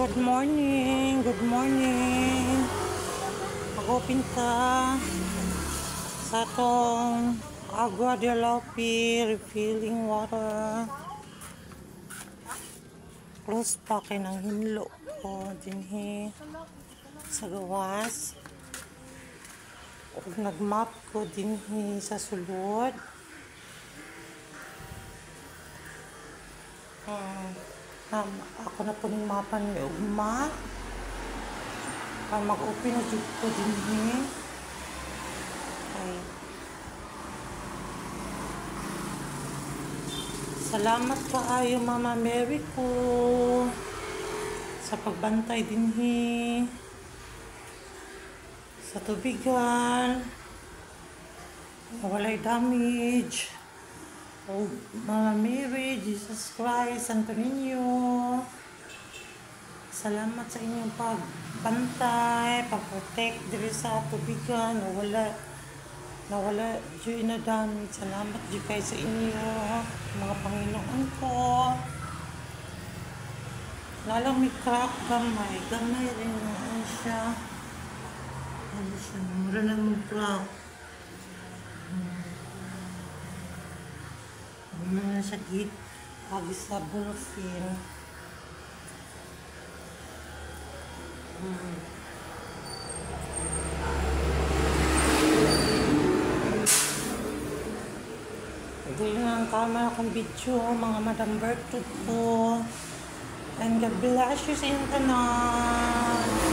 Good morning, good morning. Ako pinta sa tong Agua de Lopi refilling water. Close pa kay ng hinlo ko dinhi sa gawas. Ug nagmap ko dinhi sa sulod. Ako na po ning mapan ni ugma. Mag-open na dito ko dinhi. Okay. Salamat kaayo Mama Mary ko sa pagbantay dinhi sa tubigan. Walay damage. Oh, Mama Mary, Jesus Christ, Santo Niño. Salamat sa inyong pagbantay, pag-protect diri sa tubigan, nawala dyan na damage. Salamat dyan kayo sa inyo, mga Panginoon ko. Lalang may crack gamay rin na siya. Ano siya, mura lang mong crack. Mga sakit lagi sa bulfin. Ito ang camera kong video, mga Madam Bertut po. And God bless you sa inyo tanan.